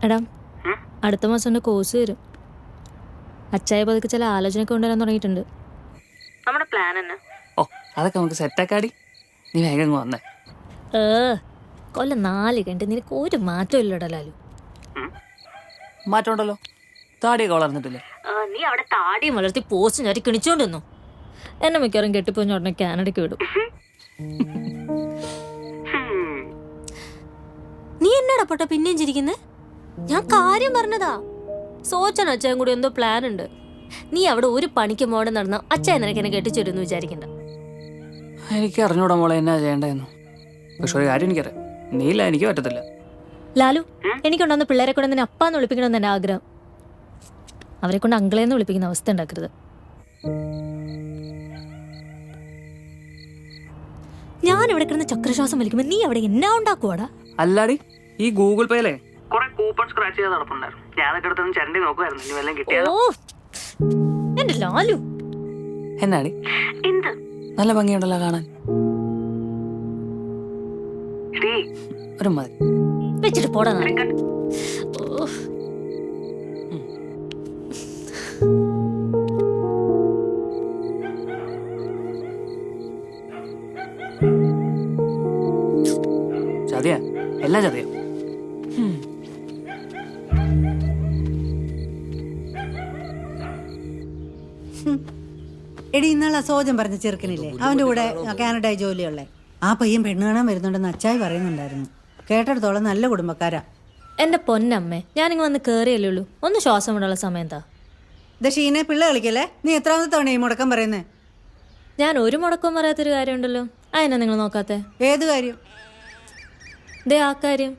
എടാ, അടുത്ത മാസം എൻ്റെ കോഴ്സ് വരും. അച്ചായ പതുക്കെ ചില ആലോചനയൊക്കെ കൊണ്ടുവരാൻ തുടങ്ങിയിട്ടുണ്ട്. നമ്മുടെ പ്ലാൻ തന്നെ. ഓ, അതൊക്കെ നമുക്ക് സെറ്റാക്കാടി. നീ വേഗം വന്നേ. കൊല്ലം 4 കഴിഞ്ഞിട്ട് നിനക്ക് ഒരു മാറ്റം ഇല്ലടാ ലാലു. മാറ്റമുണ്ടല്ലോ, താടിയൊക്കെ വളർന്നിട്ടില്ലേ? നീ അവിടെ താടിയും വളർത്തി പോസ്റ്റ് ചാറ്റി കിണിച്ചോണ്ട് വന്നു. എന്നെ മിക്കവാറും കെട്ടിപ്പോഞ്ഞ ഉടനെ കാനഡയ്ക്ക് വിടും. നീ എന്നടാ പൊട്ട പിന്നെയും ചിരിക്കുന്നേ? ഞാൻ കാര്യം പറഞ്ഞതാ. സോച്ചൻ അച്ഛൻ കൂടി എന്തോ പ്ലാൻ ഉണ്ട്. നീ അവിടെ ഒരു പണിക്ക് മോടെ നടന്ന അച്ഛൻ നിനക്ക് എന്നെ കെട്ടിച്ചേരുന്നു വിചാരിക്കണ്ട. എനിക്ക് അറിഞ്ഞൂടാ മോളെ എന്നാ ചെയ്യേണ്ടതെന്ന്. പക്ഷെ ഒരു കാര്യം എനിക്കറിയാം, നീയില്ല എനിക്ക് പറ്റത്തില്ല. ലാലു, എനിക്കുണ്ടാകുന്ന പിള്ളേരെ കൊണ്ട് നിന്നെ അപ്പാന്ന് വിളിപ്പിക്കണമെന്ന് എൻ്റെ ആഗ്രഹം. അവരെ കൊണ്ട് അങ്കിളേന്ന് വിളിപ്പിക്കുന്ന അവസ്ഥ ഉണ്ടാക്കരുത്. ഞാൻ ഇവിടെ കിടന്ന് ചക്രശ്വാസം വലിക്കുമ്പോ നീ അവിടെ എന്നാ ഉണ്ടാക്കുവാടാ? അല്ലാടി, ഈ ഗൂഗിൾ പേയിലെ കുറെ കൂപ്പൺ സ്ക്രാച്ച് ചെയ്ത് നടപ്പുണ്ടായിരുന്നു. ഞാനൊക്കെ എടുത്തൊന്ന് ചരണ്ടി നോക്കുമായിരുന്നു. ഇനി വല്ലതും കിട്ടിയാ. എന്റെ ലാലു, എന്നാടി എന്ത് നല്ല ഭംഗിയുണ്ടല്ലോ കാണാൻ. ഒരു മതി വെച്ചിട്ട് പോടാ. ചതിയാ, എല്ലാം ചതിയാ. എടി, ഇന്നാൾ അസോജം പറഞ്ഞ ചെറുക്കനില്ലേ, അവന്റെ കൂടെ കാനഡയിൽ ജോലിയുള്ളേ, ആ പയ്യൻ പെണ്ണ് കാണാൻ വരുന്നുണ്ടെന്ന് അച്ചായി പറയുന്നുണ്ടായിരുന്നു. കേട്ടെടുത്തോളം നല്ല കുടുംബക്കാരാ. എന്റെ പൊന്നമ്മേ, ഞാനിങ്ങ് വന്ന് കേറിയല്ലേ ഉള്ളൂ. ഒന്ന് ശ്വാസം വിടാനുള്ള സമയം എന്താ? ഷീനെ പിള്ള കളിക്കല്ലേ. നീ എത്രാമത്തെ തവണ ഈ മുടക്കം പറയുന്നേ? ഞാൻ ഒരു മുടക്കവും പറയാത്തൊരു കാര്യമുണ്ടല്ലോ. അതെന്നാ നിങ്ങൾ നോക്കാത്തെ? ഏത് കാര്യം? ദേ ആ കാര്യം.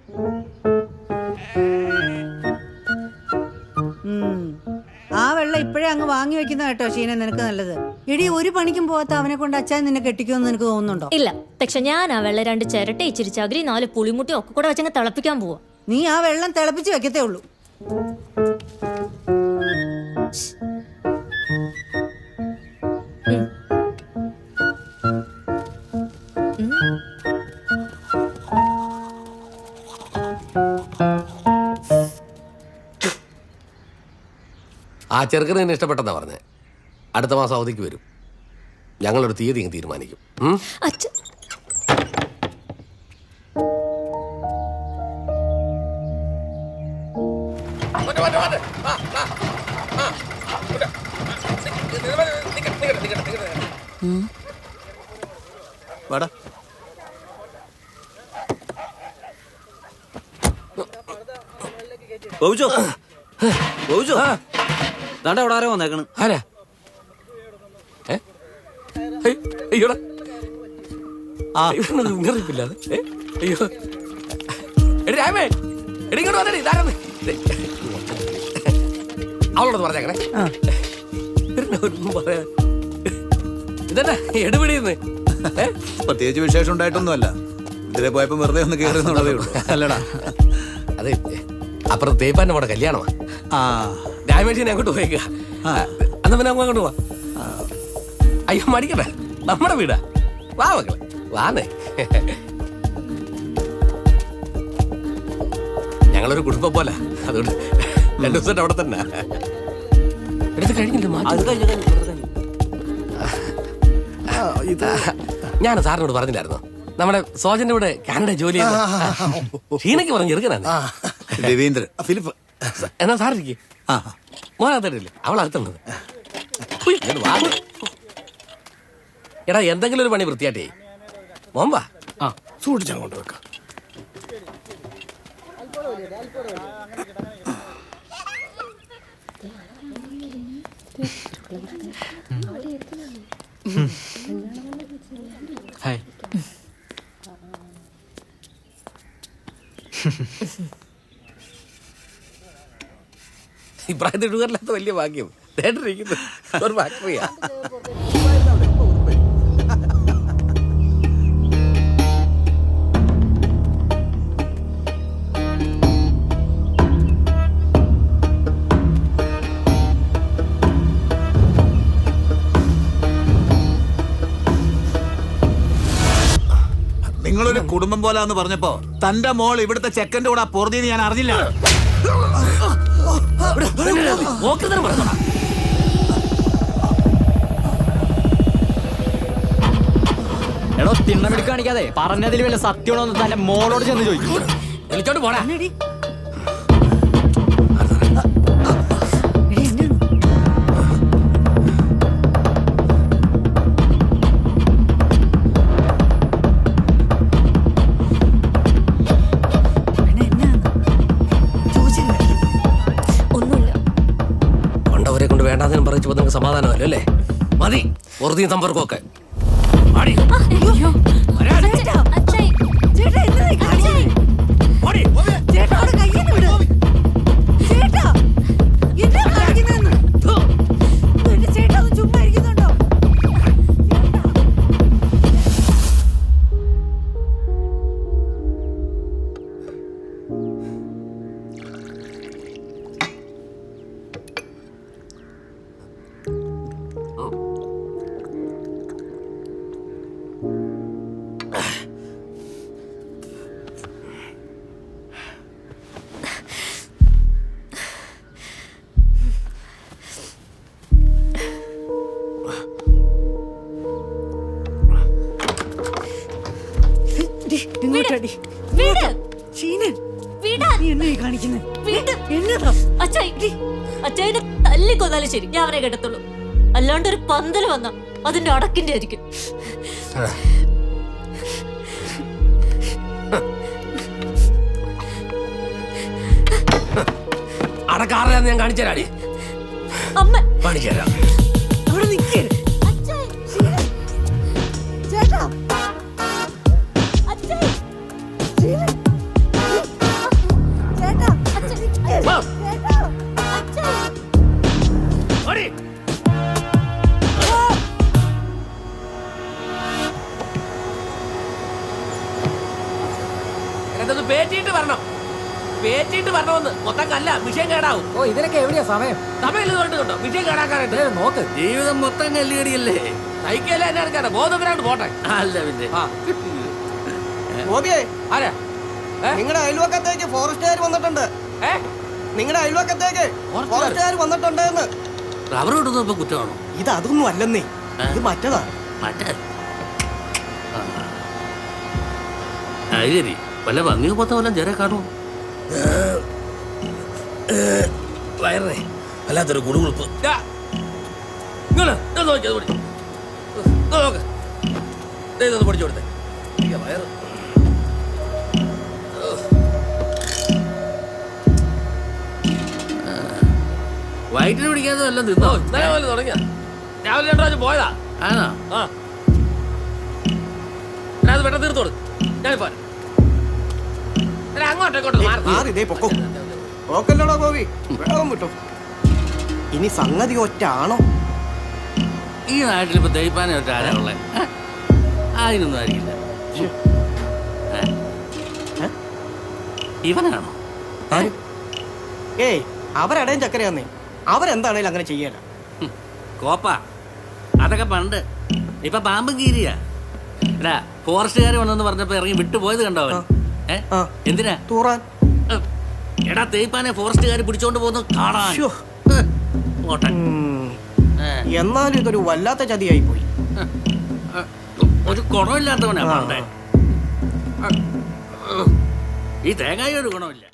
ആ വെള്ളം ഇപ്പോഴേ അങ്ങ് വാങ്ങി വെക്കുന്ന കേട്ടോ ഷീനെ, നിനക്ക് നല്ലത്. എടി, ഒരു പണിക്കും പോകാത്ത അവനെ കൊണ്ട് അച്ഛൻ നിന്നെ കെട്ടിക്കുമെന്ന് നിനക്ക് തോന്നുന്നുണ്ടോ? ഇല്ല, പക്ഷെ ഞാൻ ആ വെള്ളം 2 ചിരട്ട ഇച്ചിരി ചകിരി 4 പുളിമുട്ടി ഒക്കെ കൂടെ വെച്ചങ്ങ് തിളപ്പിക്കാൻ പോവാ. നീ ആ വെള്ളം തിളപ്പിച്ച് വെക്കത്തേ ഉള്ളൂ. ആ ചെറുക്കന് തന്നെ ഇഷ്ടപ്പെട്ടെന്നാ പറഞ്ഞേ. അടുത്ത മാസം അവധിക്ക് വരും. ഞങ്ങളൊരു തീയതി തീരുമാനിക്കും. അവിടെ ആരോ വന്നേക്കണ്. ആരാ? അയ്യോടാ, മുന്നറിയിപ്പില്ലാതെ. അയ്യോ, എടി രാമേ, എടി ഇങ്ങോട്ട് വന്നേ. ഇതാരാന്ന് അവളോട് പറഞ്ഞേക്കണേ. പറയാ ഇതന്നെ എടുപിടിയെന്ന്. പ്രത്യേകിച്ച് വിശേഷം ഉണ്ടായിട്ടൊന്നുമല്ല. ഇതിലെ പോയപ്പോ വെറുതെ ഒന്ന് കയറുന്നുള്ളതേ ഉള്ളൂ. അല്ലടാ, അതെ, അപ്പുറത്ത് തേപ്പാന്റെ മോടെ കല്യാണമാ. രാമേഷിനെ അങ്ങോട്ട് പോയേക്ക. അന്ന് പിന്നെ അങ്ങോട്ട് പോവാ. അയ്യോ മടിക്കട്ടെ, നമ്മുടെ വീടാ. വാ മക്കളെ, വാന്നേ. ഞങ്ങളൊരു കുടുംബം പോലെ, അതുകൊണ്ട് 2 ദിവസം അവിടെ തന്നെ എടുത്ത് കഴിഞ്ഞില്ല. ഞാൻ സാറിനോട് പറഞ്ഞില്ലായിരുന്നു, നമ്മുടെ സോജന്റെ കൂടെ കാനഡ ജോലി ഷീനയ്ക്ക് പറഞ്ഞു ചെറുക്കനാണ്. രവീന്ദ്രൻ, ഫിലിപ്പ്. എന്നാ സാറിരിക്കും മോനകത്തല്ലേ, അവൾ അടുത്തുള്ളത്. എടാ, എന്തെങ്കിലും ഒരു പണി വൃത്തിയായിട്ടേ മോൻ വാ. സൂക്ഷിച്ചാൽ കൊണ്ടുവെക്കാം. ഹായ്. ഇപ്രായത്തിൽ ഇടുകാരില്ലാത്ത വലിയ ഭാഗ്യം. കേട്ടിരിക്കുന്നു, ഒരു ഫാക്ടറിയാ. നിങ്ങളൊരു കുടുംബം പോലാന്ന് പറഞ്ഞപ്പോ തന്റെ മോൾ ഇവിടുത്തെ ചെക്കന്റെ കൂടെ പൊറുതിന്ന് ഞാൻ അറിഞ്ഞില്ല. ഓക്കെന്ന് പറഞ്ഞോടാ. എടോ തിണ്ണമെടുക്ക് കാണിക്കാതെ പറഞ്ഞതിൽ വല്ല സത്യമാണോ എന്ന് തന്റെ മോളോട് ചെന്ന് ചോദിക്കും. വിളിച്ചോണ്ട് പോടാ. എടി, എടി, എന്താണ്? പിന്നെ എന്നാണ്? ചോദിച്ചില്ല. ഒന്നുമില്ല. പണ്ടവരെ കൊണ്ട് വേണ്ടാന്നും പറഞ്ഞപ്പോ നിങ്ങൾക്ക് സമാധാനമല്ലോ അല്ലേ? മതി വെറുതെ സമ്പർക്കമൊക്കെ. ആടി. അയ്യോ. വരാടി. അച്ചായി. ചേട്ടാ, എന്താ ഈ കാണിക്കുന്നെ? ഓടി. ചേട്ടാ, അവിടെ കയ്യിൽ വിട്. ചേട്ടാ, എന്താ കാണിക്കുന്നതെന്ന്? എന്റെ ചേട്ടാ ഒന്ന് ചുമ്മാ ഇരിക്കുന്നുണ്ടോ? ഡി, ഇങ്ങോട്ടടി. വീട്. ഷീനൻ, വീടാൻ. നീ എന്നാ ഈ കാണിക്കുന്നെ? വീട്. എന്നതാ? അച്ചായി. അച്ചായിനെ തല്ലിക്കൊന്നാലും ശരി ഞാൻ അവനെ കേട്ടത്തുള്ളൂ. അല്ലാണ്ട് ഒരു പന്തല് വന്ന അതിന്റെ അടക്കിന്റെ ആയിരിക്കും. അടക്കാറില്ലാന്ന് ഞാൻ കാണിച്ചു തരാടി. അമ്മ. കാണിച്ചു തരാം. അവിടെ നിൽക്കേ. അച്ചായി. ചേട്ടാ, അച്ചായി. ഷീനൻ. ചേട്ടാ, അച്ചായി. വാ. ചേട്ടാ. അച്ചായി. ഓടി. എന്നത് പേറ്റിയിട്ട് വരണം. പേറ്റിയിട്ട് വരണമെന്ന് മൊത്തം കല്ല വിഷയം കേടാവും. ഓ ഇതിനൊക്കെ എവിടെയാ സമയം? സമയമില്ല പറഞ്ഞിട്ടുണ്ടോ വിഷയം കേടാക്കാനായിട്ട്? നോക്ക്. ജീവിതം മൊത്തം കല്ലുകടിയല്ലേ. സൈക്കല്ലേ എന്നെ എടുക്കാതെ ബോധത്തിനായിട്ട് പോട്ടെ. അല്ല പിന്നെ ഗോപിയേ, ആരാ? നിങ്ങളുടെ അയൽവക്കത്തേക്ക് ഫോറസ്റ്റുകാർ വന്നിട്ടുണ്ട്. നിങ്ങളുടെ അയൽവക്കത്തേക്ക് ഫോറസ്റ്റുകാർ വന്നിട്ടുണ്ട് എന്ന്. റബ്ബർ കിട്ടുന്നപ്പോ കുറ്റമാണോ? ഇത് അതൊന്നും അല്ലെന്നേ, ഇത് മറ്റതാ. മറ്റേ ശരി വല്ല ഭംഗിയോ പത്ത വല്ല ജര കാണുമോ? വയറേ വല്ലാത്തൊരു കുടുകുളുപ്പ്. പഠിച്ചു കൊടുത്തേ വയറ്. വയറ്റിന് പിടിക്കാതെ വല്ലതും തിന്നോ? ഇന്നലെ പോലെ തുടങ്ങിയ രാവിലെ 2 പ്രാവശ്യം പോയതാ. ആണോ? ആ അത് പെട്ടെന്ന് തീർത്തു കൊടുക്കും. ഞാനിപ്പോ അങ്ങോട്ടോ മാറി ഇതേ പൊക്കോ. ഓക്കല്ലോടാ ഗോപി, വേഗം വിട്ടോ. ഇനി സംഗതി ഒറ്റ ആണോ? ഈ നാട്ടിൽ ഇപ്പൊ ദൈപ്പാനെ ഒറ്റ ആരാ ഉള്ളേ? അതിനൊന്നും ആയിരിക്കില്ല. ഇവനാണോ? ഏയ്, അവരടയും ചക്കരയാന്നേ. അവരെന്താണേലും അങ്ങനെ ചെയ്യാല. കോപ്പ അതൊക്കെ പണ്ട്. ഇപ്പൊ പാമ്പും കീരിയാ. എടാ ഫോറസ്റ്റുകാർ വന്നെന്ന് പറഞ്ഞപ്പോ ഇറങ്ങി വിട്ടുപോയത് കണ്ടോ അവൻ? എന്തിനാ തൂറാൻ? എടാ തേയ്പ്പാനെ ഫോറസ്റ്റുകാർ പിടിച്ചോണ്ട് പോകുന്നു കാണാൻ. എന്നാലും ഇതൊരു വല്ലാത്ത ചതിയായി പോയി. ഒരു ഗുണമില്ലാത്തവനാ പണ്ടേ. ഈ തേങ്ങായി ഒരു ഗുണമില്ല.